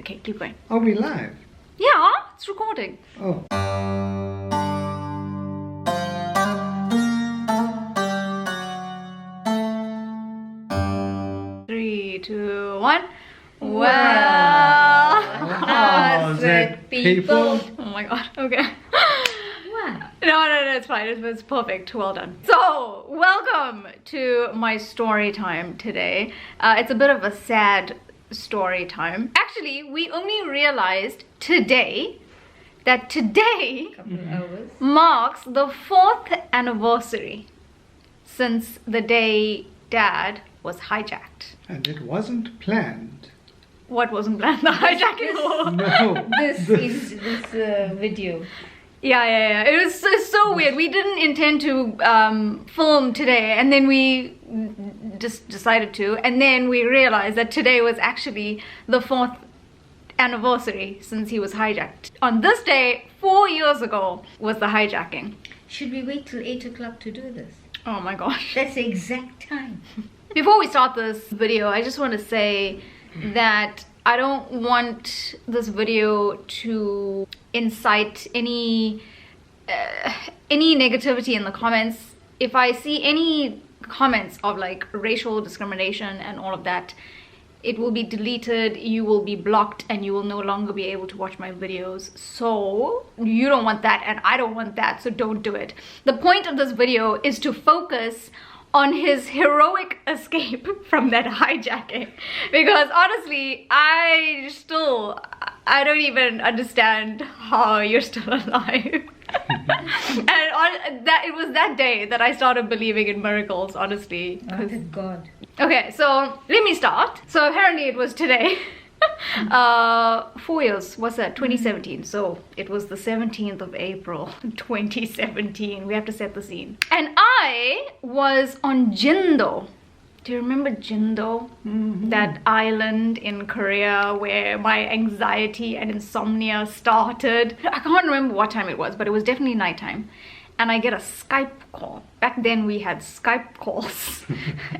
Okay, keep going. Are we live? Yeah, it's recording. Oh. Three, two, one. Well, How's it, people? Oh my god, okay. Wow. No, it's fine. It's perfect. Well done. So, welcome to my story time today. It's a bit of a sad story time. Actually, we only realized today that today Couple of hours. marks the 4th anniversary since the day Dad was hijacked. And it wasn't planned. What wasn't planned? The hijacking. No. This video. Yeah. It was so weird. We didn't intend to film today, and then we just decided to, and then we realized that today was actually the 4th anniversary since he was hijacked. On this day, 4 years ago, was the hijacking. Should we wait till 8 o'clock to do this? Oh my gosh. That's the exact time. Before we start this video, I just want to say that I don't want this video to incite any negativity in the comments. If I see any comments of like racial discrimination and all of that, it will be deleted, you will be blocked, and you will no longer be able to watch my videos. So you don't want that, and I don't want that, so don't do it. The point of this video is to focus on his heroic escape from that hijacking, because honestly, I don't even understand how you're still alive. And it was that day that I started believing in miracles, honestly. Oh, thank God. Okay, so let me start. So apparently it was today. 4 years, what's that? 2017. So it was the 17th of April 2017. We have to set the scene. And I was on Jindo. Do you remember Jindo? Mm-hmm. That island in Korea where my anxiety and insomnia started. I can't remember what time it was, but it was definitely nighttime. And I get a Skype call. Back then we had Skype calls.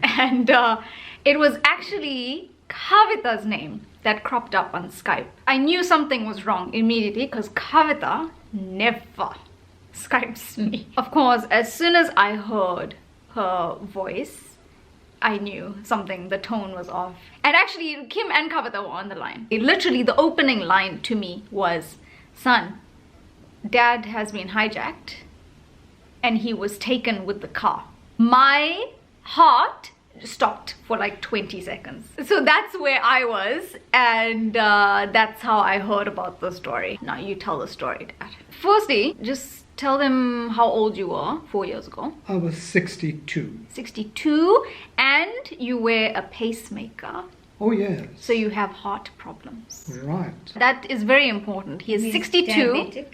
And it was actually Kavita's name that cropped up on Skype. I knew something was wrong immediately because Kavita never Skypes me. Of course, as soon as I heard her voice, I knew something, the tone was off. And actually, Kim and Kavita were on the line. Literally, the opening line to me was, "Son, Dad has been hijacked and he was taken with the car." My heart stopped for like 20 seconds. So that's where I was, and that's how I heard about the story. Now you tell the story, Dad. Firstly, just tell them how old you were 4 years ago. I was 62. 62, and you wear a pacemaker. Oh, yes. So you have heart problems. Right. That is very important. He is He's 62 diabetic.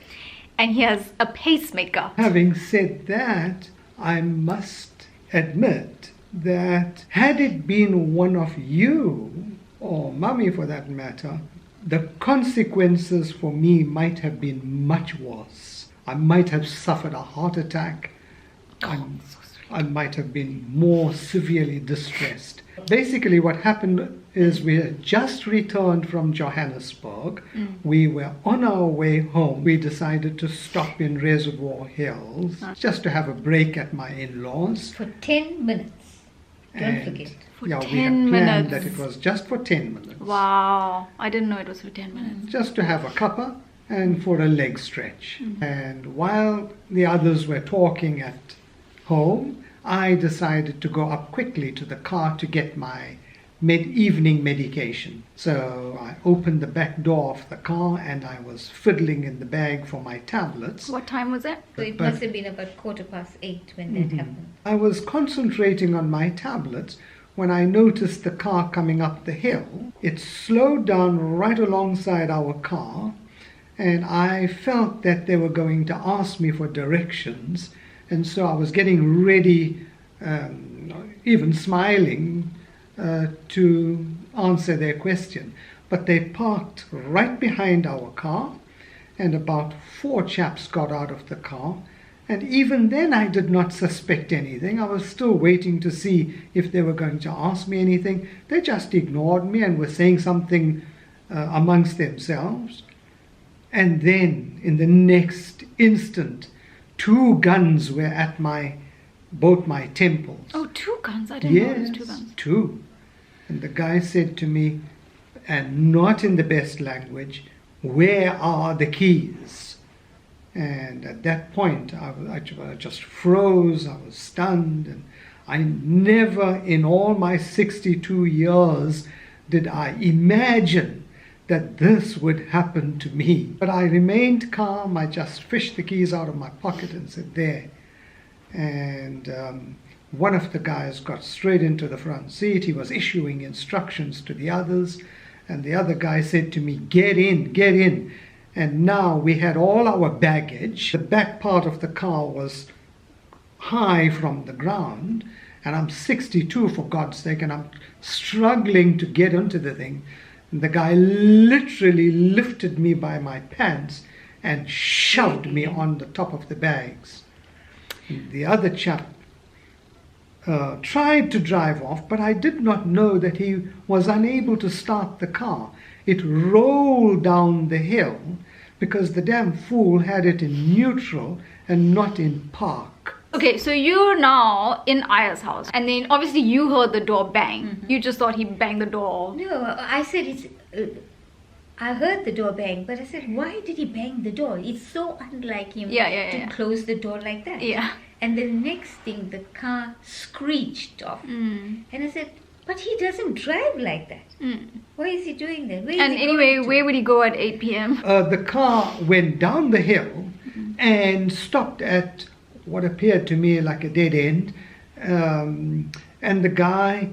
and he has a pacemaker. Having said that, I must admit that had it been one of you, or Mummy for that matter, the consequences for me might have been much worse. I might have suffered a heart attack. I might have been more severely distressed. Basically what happened is we had just returned from Johannesburg. We were on our way home. We decided to stop in Reservoir Hills just to have a break at my in-laws. For 10 minutes. Don't And, forget. For yeah, 10 we had planned minutes. that it was just for 10 minutes. Wow, I didn't know it was for 10 minutes. Just to have a cuppa and for a leg stretch. And while the others were talking at home, I decided to go up quickly to the car to get my evening medication. So I opened the back door of the car and I was fiddling in the bag for my tablets. What time was it? So it But- must have been about 8:15 when that happened. I was concentrating on my tablets when I noticed the car coming up the hill. It slowed down right alongside our car, and I felt that they were going to ask me for directions, and so I was getting ready, even smiling, to answer their question. But they parked right behind our car, and about 4 chaps got out of the car. And even then I did not suspect anything. I was still waiting to see if they were going to ask me anything. They just ignored me and were saying something amongst themselves. And then, in the next instant, 2 guns were at both my temples. Oh, 2 guns. I didn't know it was 2 Yes, guns. 2. And the guy said to me, and not in the best language, "Where are the keys?" And at that point, I just froze. I was stunned. And I never, in all my 62 years, did I imagine that this would happen to me. But I remained calm. I just fished the keys out of my pocket and said, "There." And one of the guys got straight into the front seat. He was issuing instructions to the others. And the other guy said to me, "Get in, get in." And now we had all our baggage. The back part of the car was high from the ground. And I'm 62, for God's sake, and I'm struggling to get into the thing. And the guy literally lifted me by my pants and shoved me on the top of the bags. The other chap tried to drive off, but I did not know that he was unable to start the car. It rolled down the hill because the damn fool had it in neutral and not in park. Okay, so you're now in Aya's house, and then obviously you heard the door bang. You just thought he banged the door. No, I said I heard the door bang, but I said, why did he bang the door? It's so unlike him to close the door like that. Yeah. And the next thing, the car screeched off. And I said, but he doesn't drive like that. Why is he doing that? And anyway, where would he go at 8 p.m.? The car went down the hill and stopped at what appeared to me like a dead end. And the guy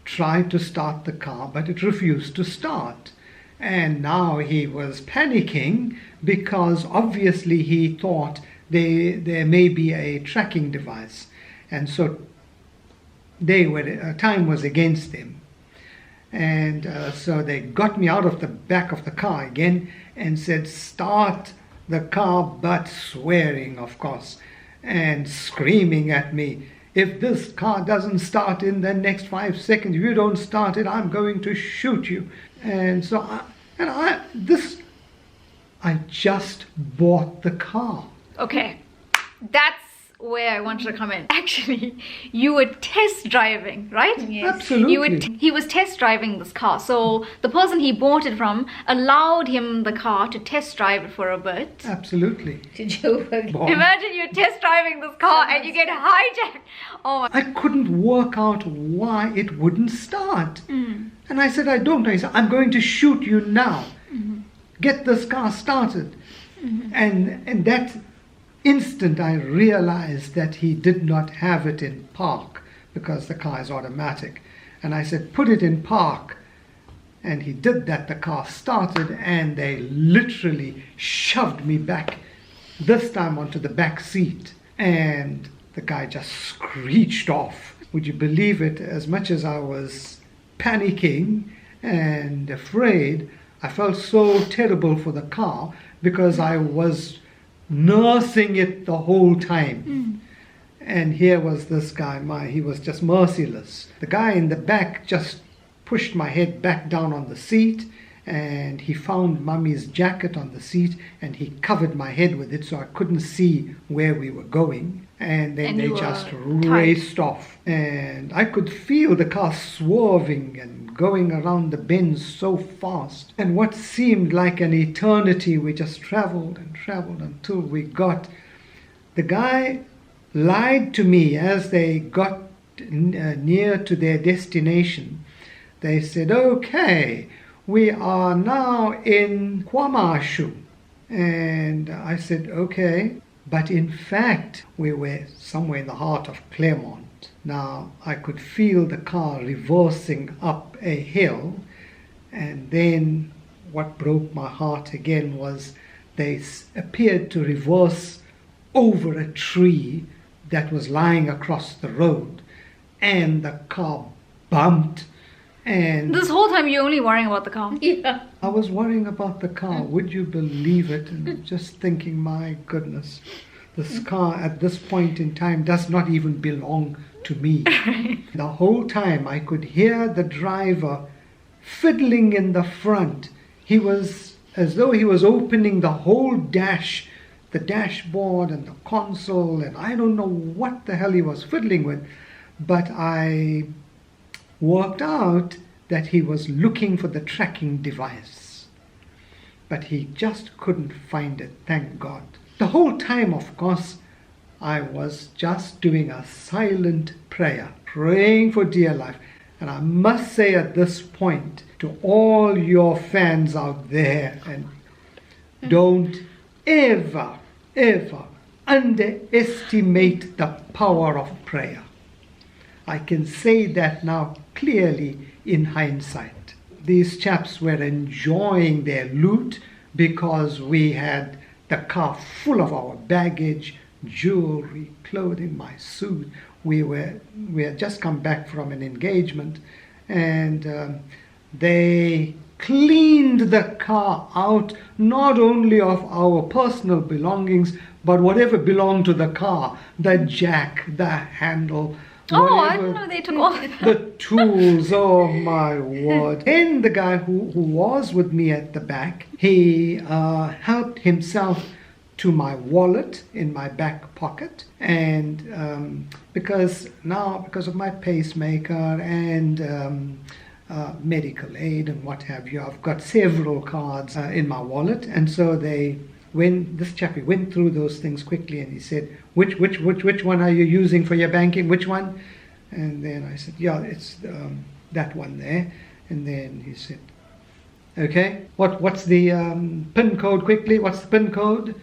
tried to start the car, but it refused to start. And now he was panicking because obviously he thought there may be a tracking device. And so time was against them. And so they got me out of the back of the car again and said, "Start the car," but swearing, of course, and screaming at me, "If this car doesn't start in the next 5 seconds, if you don't start it, I'm going to shoot you." And so I just bought the car. Okay, that's where I wanted to come in. Actually, you were test driving, right? Yes. Absolutely. He was test driving this car. So the person he bought it from allowed him the car to test drive it for a bit. Absolutely. To Joburg. Boy, Imagine you're test driving this car and you get hijacked. Oh my. I couldn't work out why it wouldn't start. And I said, I said, "I'm going to shoot you now. Get this car started." And that instant I realized that he did not have it in park because the car is automatic. And I said, "Put it in park." And he did that. The car started and they literally shoved me back, this time onto the back seat. And the guy just screeched off. Would you believe it? As much as I was panicking and afraid, I felt so terrible for the car because I was nursing it the whole time. And here was this guy, he was just merciless. The guy in the back just pushed my head back down on the seat, and he found Mummy's jacket on the seat and he covered my head with it so I couldn't see where we were going. And then they just raced off. And I could feel the car swerving and going around the bends so fast. And what seemed like an eternity, we just traveled and traveled until we got... The guy lied to me as they got near to their destination. They said, "Okay, we are now in Kwamashu." And I said, "Okay." But in fact, we were somewhere in the heart of Claremont. Now, I could feel the car reversing up a hill. And then what broke my heart again was they appeared to reverse over a tree that was lying across the road. And the car bumped. And This whole time you're only worrying about the car. Yeah. I was worrying about the car. Would you believe it? And just thinking, my goodness, this car at this point in time does not even belong to me. The whole time I could hear the driver fiddling in the front. he was as though he was opening the whole the dashboard and the console, and I don't know what the hell he was fiddling with, but I worked out that he was looking for the tracking device. But he just couldn't find it, thank God. The whole time, of course, I was just doing a silent prayer, praying for dear life. And I must say at this point to all your fans out there, and don't ever, ever underestimate the power of prayer. I can say that now clearly in hindsight. These chaps were enjoying their loot because we had the car full of our baggage, jewelry, clothing, my suit. We had just come back from an engagement, and they cleaned the car out, not only of our personal belongings, but whatever belonged to the car, the jack, the handle. Oh, I didn't know they took all the tools. Oh my word. Then the guy who was with me at the back, he helped himself to my wallet in my back pocket, and because of my pacemaker and medical aid and what have you, I've got several cards in my wallet. And so this chappie went through those things quickly, and he said, which one are you using for your banking? Which one? And then I said, yeah, it's that one there. And then he said, okay, what's the PIN code quickly? What's the PIN code?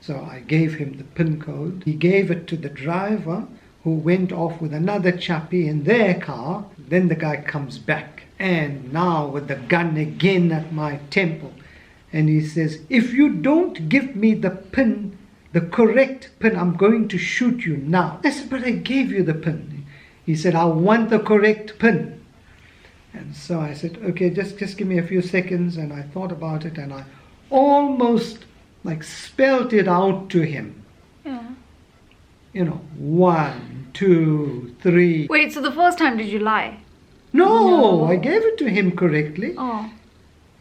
So I gave him the PIN code. He gave it to the driver, who went off with another chappie in their car. Then the guy comes back, and now with the gun again at my temple. And he says, if you don't give me the PIN, the correct PIN, I'm going to shoot you now. I said, but I gave you the PIN. He said, I want the correct PIN. And so I said, okay, just give me a few seconds. And I thought about it, and I almost spelt it out to him. Yeah. 1, 2, 3. Wait, so the first time did you lie? No, I gave it to him correctly. Oh.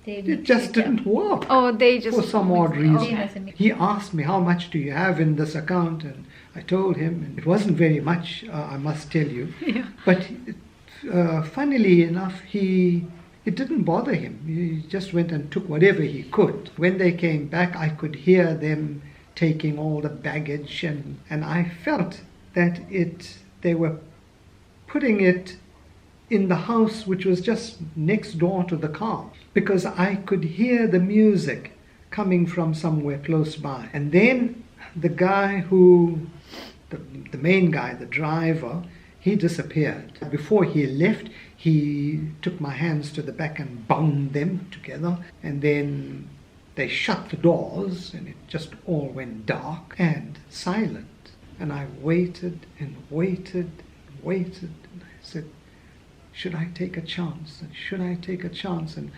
It just didn't work. Oh, they just... For some odd reason. Okay. He asked me, how much do you have in this account? And I told him, and it wasn't very much, I must tell you. Yeah. But funnily enough, it didn't bother him. He just went and took whatever he could. When they came back, I could hear them taking all the baggage, and I felt that they were putting it in the house which was just next door to the car, because I could hear the music coming from somewhere close by. And then the guy the main guy, the driver, he disappeared. Before he left, he took my hands to the back and bound them together, and then they shut the doors, and it just all went dark and silent. And I waited and waited and waited, and I said, should I take a chance? And should I take a chance? And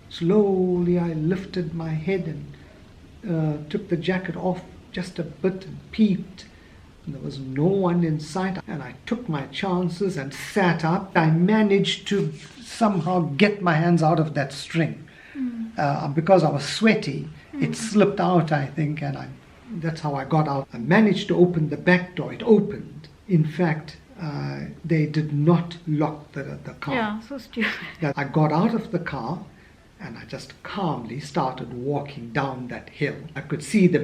slowly I lifted my head and took the jacket off just a bit and peeped. And there was no one in sight. And I took my chances and sat up. I managed to somehow get my hands out of that string. Because I was sweaty, it slipped out, I think, and that's how I got out. I managed to open the back door. It opened. In fact, they did not lock the car. Yeah, so stupid. I got out of the car, and I just calmly started walking down that hill. I could see the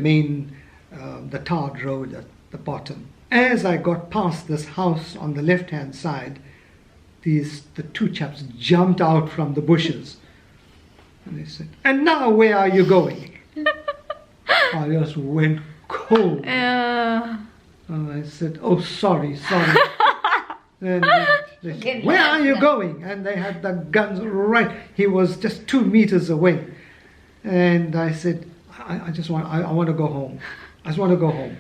tarred road at the bottom. As I got past this house on the left-hand side, the two chaps jumped out from the bushes. And they said, and now where are you going? I just went cold. And I said, oh, sorry. And they said, where are you going? And they had the guns right. He was just 2 meters away. And I said, I want to go home. I just want to go home.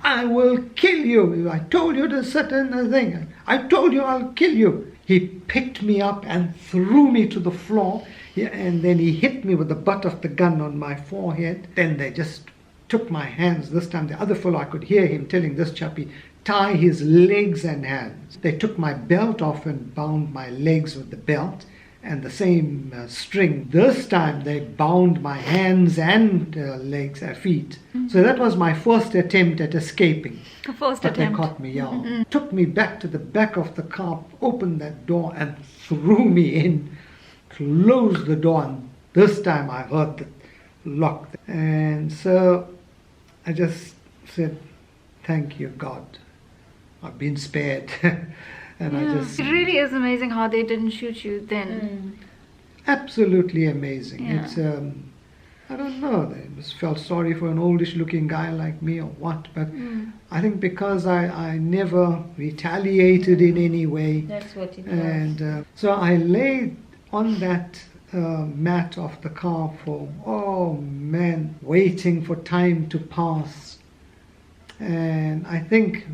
I will kill you. I told you to sit in the thing. I told you I'll kill you. He picked me up and threw me to the floor. And then he hit me with the butt of the gun on my forehead. Then they just took my hands. This time the other fellow, I could hear him telling this chappie, tie his legs and hands. They took my belt off and bound my legs with the belt. and the same string. This time they bound my hands and legs and feet. So that was my first attempt at escaping. But they caught me, Took me back to the back of the car, opened that door and threw me in, closed the door, and this time I heard the lock. And so I just said, thank you, God. I've been spared. And it really is amazing how they didn't shoot you then. Absolutely amazing. It's I don't know, they just felt sorry for an oldish looking guy like me or what, but I think because I never retaliated in any way. That's what it was. And so I laid on that mat of the car for, waiting for time to pass. And I think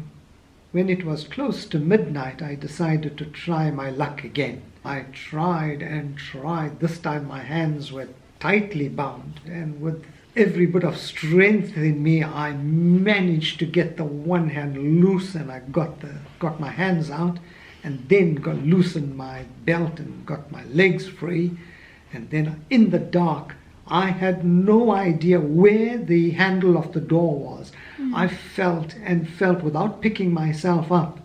when it was close to midnight, I decided to try my luck again. I tried and tried. This time my hands were tightly bound, and with every bit of strength in me, I managed to get the one hand loose, and I got my hands out, and then loosened my belt and got my legs free. And then in the dark, I had no idea where the handle of the door was. I felt and felt without picking myself up.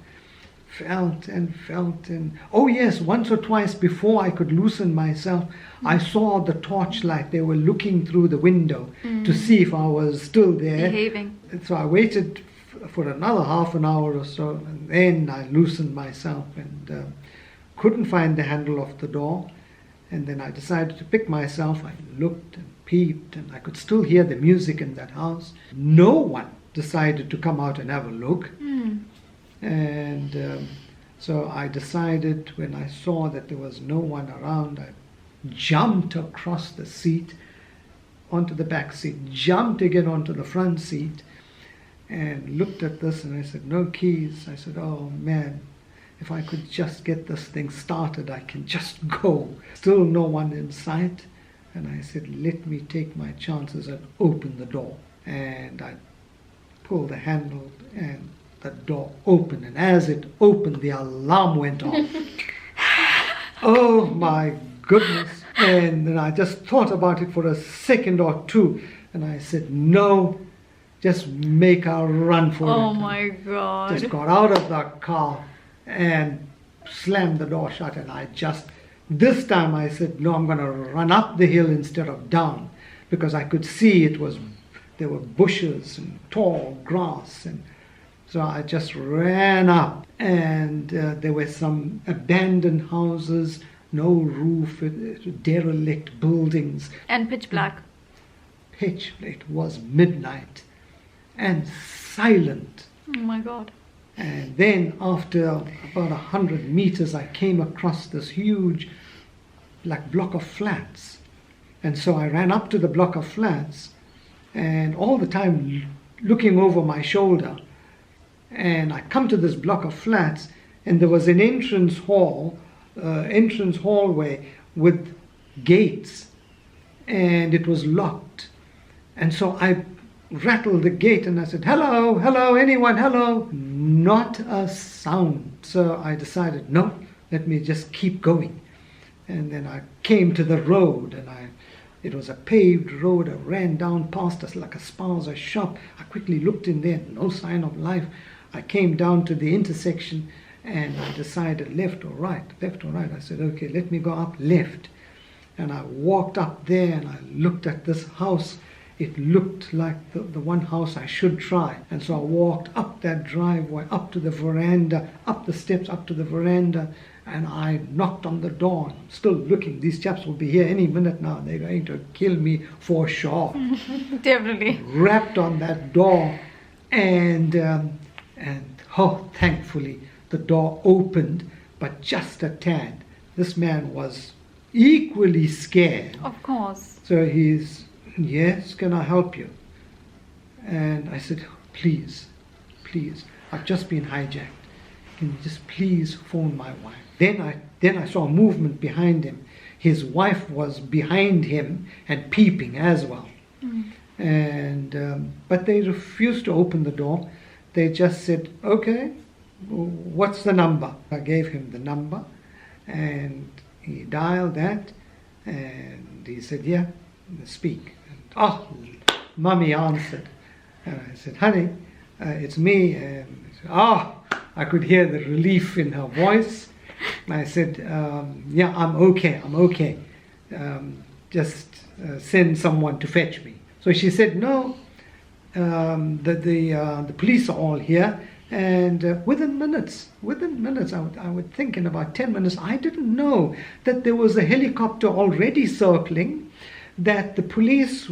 Felt and felt, and once or twice before I could loosen myself, I saw the torchlight. They were looking through the window to see if I was still there. Behaving. And so I waited for another half an hour or so, and then I loosened myself and couldn't find the handle of the door. And then I decided to pick myself. I looked and peeped, and I could still hear the music in that house. No one decided to come out and have a look. And so I decided, when I saw that there was no one around, I jumped across the seat onto the back seat, jumped again onto the front seat, and looked at this, and I said, no keys. I said, oh man, if I could just get this thing started, I can just go. Still no one in sight. And I said, let me take my chances and open the door. And I pulled the handle, and the door opened. And as it opened, the alarm went off. Oh my goodness. And then I just thought about it for a second or two. And I said, no, just make a run for it. Oh my God. Just got out of the car and slammed the door shut, and this time I said, no, I'm going to run up the hill instead of down, because I could see there were bushes and tall grass, and so I just ran up, and there were some abandoned houses, no roof, derelict buildings. And pitch black. It was midnight and silent. Oh my God. And then after about 100 meters, I came across this huge block of flats. And so I ran up to the block of flats, and all the time looking over my shoulder. And I come to this block of flats, and there was an entrance hallway with gates, and it was locked. And so I rattled the gate, and I said, hello, anyone, hello? Not a sound. So I decided, no, let me just keep going. And then I came to the road, and it was a paved road. I ran down past us like a spaza shop. I quickly looked in there, no sign of life. I came down to the intersection, and I decided left or right. I said, okay, let me go up left. And I walked up there, and I looked at this house. It looked like the one house I should try. And so I walked up that driveway, up to the veranda, up the steps, up to the veranda, and I knocked on the door. I'm still looking. These chaps will be here any minute now. They're going to kill me for sure. Definitely. Rapped on that door, and thankfully the door opened, but just a tad. This man was equally scared. Of course. So yes, can I help you? And I said, please, I've just been hijacked. Can you just please phone my wife? Then I saw a movement behind him. His wife was behind him and peeping as well. And but they refused to open the door. They just said, okay, what's the number? I gave him the number, and he dialed that, and he said, yeah, speak. And, oh, Mummy answered. And I said, honey, it's me. And he said, oh, I could hear the relief in her voice. I said, yeah, I'm okay. Just send someone to fetch me. So she said, no, the police are all here. And within minutes, I would think in about 10 minutes, I didn't know that there was a helicopter already circling, that the police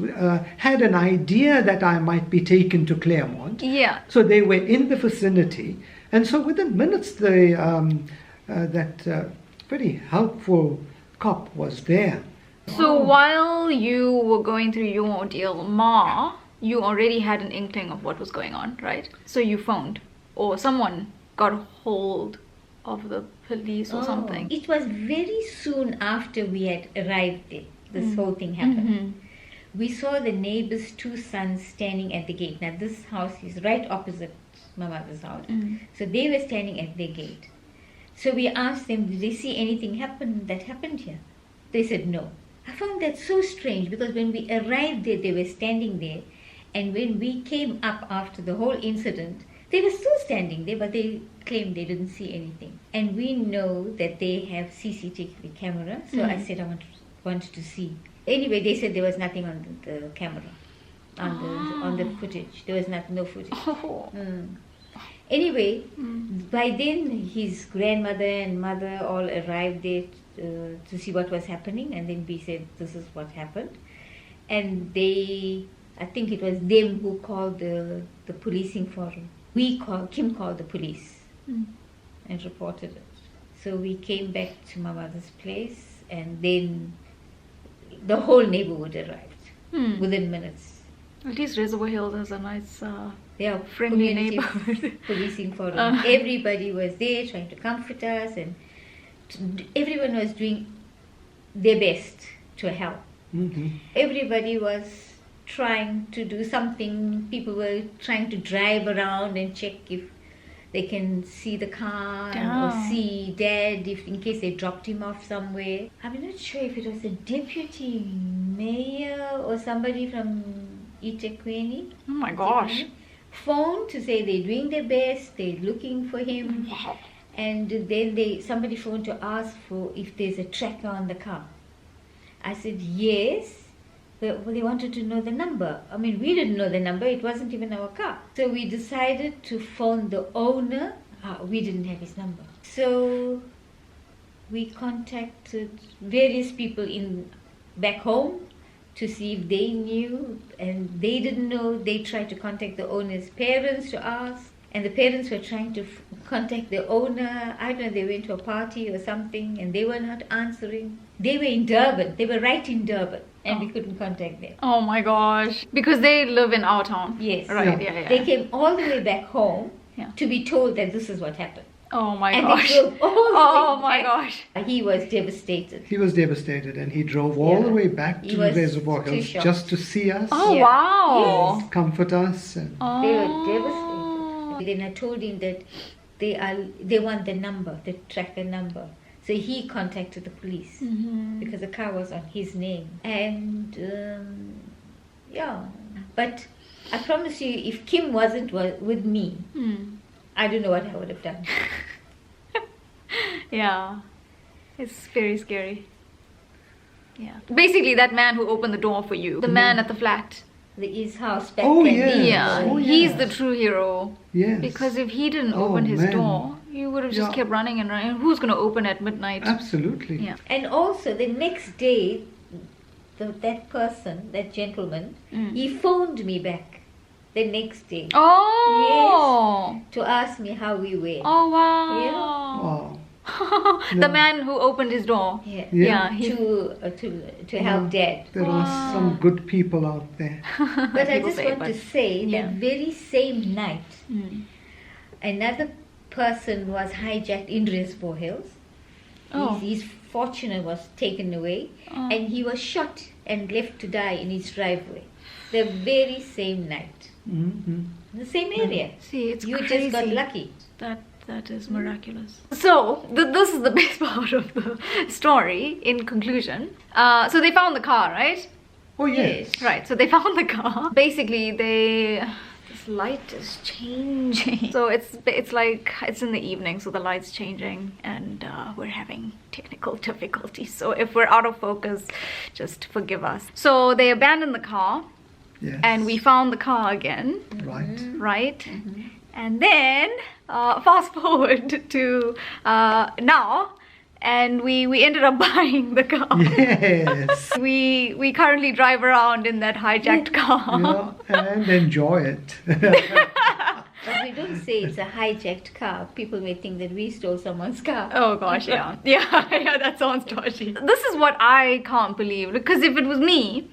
had an idea that I might be taken to Claremont. Yeah. So they were in the vicinity. And so within minutes, that very helpful cop was there. So while you were going through your ordeal, Ma, you already had an inkling of what was going on, right? So you phoned, or someone got hold of the police or something. It was very soon after we had arrived there. This whole thing happened. We saw the neighbor's 2 sons standing at the gate. Now this house is right opposite my mother's house. So they were standing at their gate. So we asked them, did they see anything that happened here? They said no. I found that so strange, because when we arrived there, they were standing there. And when we came up after the whole incident, they were still standing there, but they claimed they didn't see anything. And we know that they have CCTV camera. So I said I wanted to see. Anyway, they said there was nothing on the camera, on the footage. There was no footage. Anyway, by then his grandmother and mother all arrived there to see what was happening, and then we said this is what happened. And I think it was them who called the policing forum. Kim called the police and reported it. So we came back to my mother's place, and then the whole neighborhood arrived within minutes. At least Reservoir Hills has a nice, friendly community neighborhood. Policing forum. Everybody was there trying to comfort us, and everyone was doing their best to help. Everybody was trying to do something. People were trying to drive around and check if they can see the car or see Dad, if in case they dropped him off somewhere. I'm not sure if it was a deputy mayor or somebody from eThekwini. Oh my gosh. Phoned to say they're doing their best, they're looking for him. Wow. And then somebody phoned to ask for if there's a tracker on the car. I said yes. Well, they wanted to know the number. I mean, we didn't know the number. It wasn't even our car. So we decided to phone the owner. We didn't have his number. So we contacted various people back home to see if they knew. And they didn't know. They tried to contact the owner's parents to ask. And the parents were trying to contact the owner. I don't know, they went to a party or something, and they were not answering. They were in Durban. They were right in Durban, and we couldn't contact them. Oh my gosh. Because they live in our town. Yes. Right, yeah. They came all the way back home to be told that this is what happened. Oh my and gosh. They drove all the way back. Gosh. He was devastated. He was devastated, and he drove all the way back to Reservoir Hills just to see us. Oh, wow. Yes. Comfort us. And They were devastated. Then I told him that they want the number, the tracker number. So he contacted the police because the car was on his name. And but I promise you, if Kim wasn't with me, I don't know what I would have done. Yeah, it's very scary. Yeah. Basically, that man who opened the door for you, the man at the flat. His house back Oh, then. yes. Yeah, Oh, he's yes. the true hero. yes. Because if he didn't open his door, you would have just kept running and running. Who's going to open at midnight? Absolutely. Yeah. And also the next day, that gentleman, he phoned me back the next day. Oh! Yes, to ask me how we were. Oh, wow. Yeah. Wow. The man who opened his door. Yeah. To help Dad. There are some good people out there. But I just want to say that very same night, another person was hijacked in Reservoir Hills. His fortune was taken away, and he was shot and left to die in his driveway. The very same night. The same area. See, it's you crazy. just got lucky. That That is miraculous. So this is the best part of the story. In conclusion, so they found the car, right? Oh, yes. Right. So they found the car. Basically, this light is changing. So it's like it's in the evening, so the light's changing, and we're having technical difficulties. So if we're out of focus, just forgive us. So they abandoned the car. Yes. And we found the car again. Right. Right? And then, fast forward to now, and we ended up buying the car. Yes. We currently drive around in that hijacked car. Yeah, and enjoy it. But we don't say it's a hijacked car. People may think that we stole someone's car. Oh gosh, yeah. Yeah, that sounds dodgy. This is what I can't believe, because if it was me,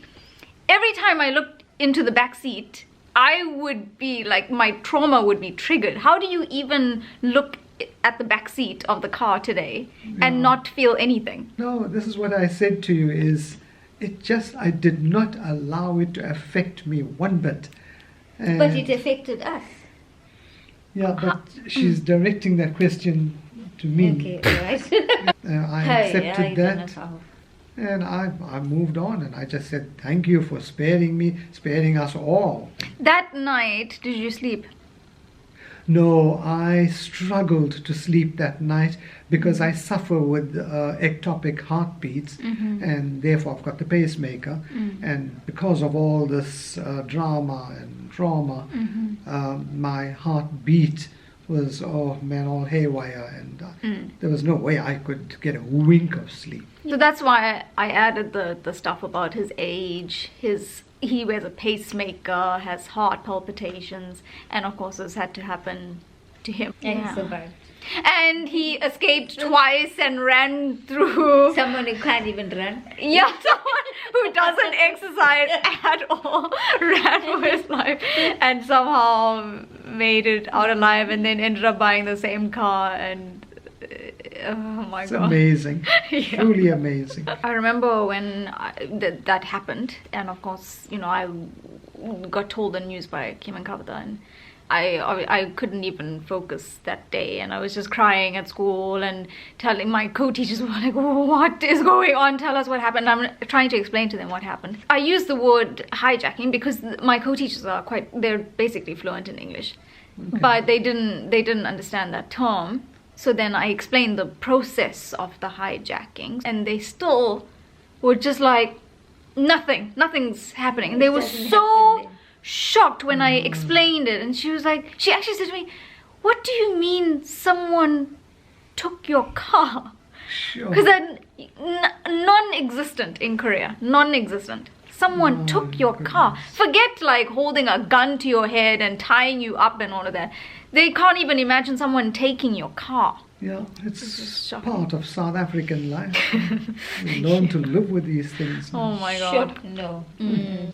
every time I looked into the back seat, I would be like, my trauma would be triggered. How do you even look at the back seat of the car today and not feel anything? No, this is what I said to you is, I did not allow it to affect me one bit. But it affected us. Yeah, but she's directing that question to me. Okay, right. I accepted that. And I moved on, and I just said, thank you for sparing me, sparing us all. That night, did you sleep? No, I struggled to sleep that night because I suffer with ectopic heartbeats, and therefore I've got the pacemaker. And because of all this drama and trauma, my heartbeat was, oh man, all haywire, and there was no way I could get a wink of sleep. So that's why I added the stuff about his age, he wears a pacemaker, has heart palpitations, and of course this had to happen to him. And survived. And he escaped twice and ran through... Someone who can't even run. Yeah, someone who doesn't exercise at all ran for his life and somehow made it out alive, and then ended up buying the same car, and oh my It's god. amazing. Yeah. Truly amazing. I remember when that happened, and of course, I got told the news by Kim and Kavita, and I couldn't even focus that day, and I was just crying at school and telling my co-teachers, were like, what is going on? Tell us what happened. I'm trying to explain to them what happened. I used the word hijacking because my co-teachers they're basically fluent in English, but they didn't understand that term. So then I explained the process of the hijacking, and they still were just like, nothing's happening. And they were so shocked when I explained it, and she actually said to me, what do you mean someone took your car? Sure. Because that non-existent in Korea, non-existent. Someone took your car. Forget like holding a gun to your head and tying you up and all of that. They can't even imagine someone taking your car. Yeah, is it's shocking. part of South African life. We learn to live with these things. Oh my god. Shock, no.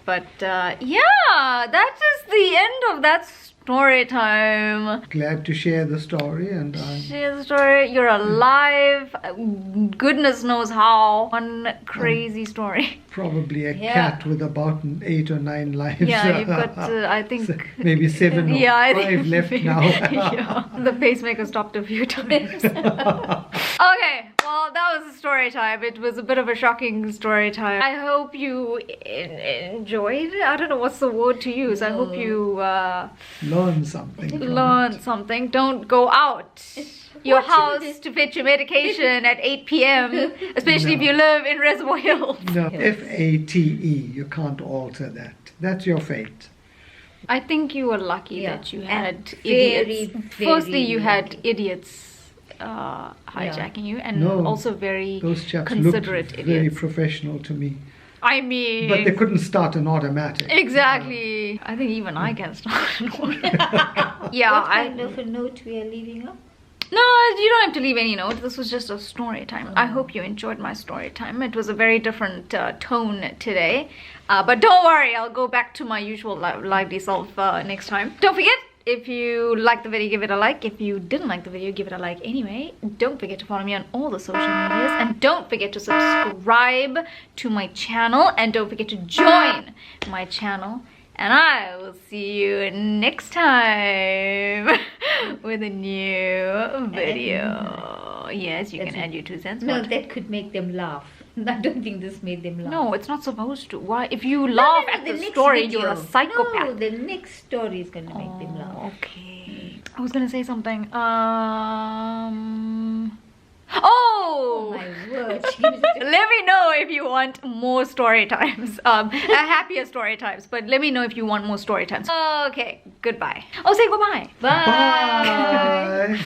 But yeah, that is the end of that story time. Glad to share the story, and Share the story. You're alive. Goodness knows how. One crazy story. probably a cat with about 8 or 9 lives. Yeah, you've got, I think... maybe 7 or 5 left now. Yeah, the pacemaker stopped a few times. Okay, well, that was a story time. It was a bit of a shocking story time. I hope you enjoyed it. I don't know what's the word to use. I hope you Learn something. from learned it. something. Don't go out your house to fetch your medication at 8 p.m., especially if you live in Reservoir Hills. No, FATE, you can't alter that. That's your fate. I think you were lucky Yeah. that you And had very, idiots. very Firstly, you had lucky. idiots hijacking you, and No, also very Those chaps considerate looked very idiots. professional to me. I mean, But they couldn't start an automatic. exactly. I think even I can start an order. Yeah, What kind of a note we are leaving up? No, you don't have to leave any note. This was just a story time. I hope you enjoyed my story time. It was a very different tone today. But don't worry, I'll go back to my usual lively self next time. Don't forget, if you liked the video, give it a like. If you didn't like the video, give it a like anyway. Don't forget to follow me on all the social medias. And don't forget to subscribe to my channel. And don't forget to join my channel And I will see you next time with a new video. Yes, you can add your 2 cents. No, What? that could make them laugh. I don't think this made them laugh. No, it's not supposed to. Why? If you laugh at the next story, video. you're a psychopath. No, the next story is going to make them laugh. Okay. I was gonna say something. Oh Oh! my word. Let me know if you want more story times. Happier story times. But let me know if you want more story times. Okay. Goodbye. Oh, say goodbye. Bye. Bye.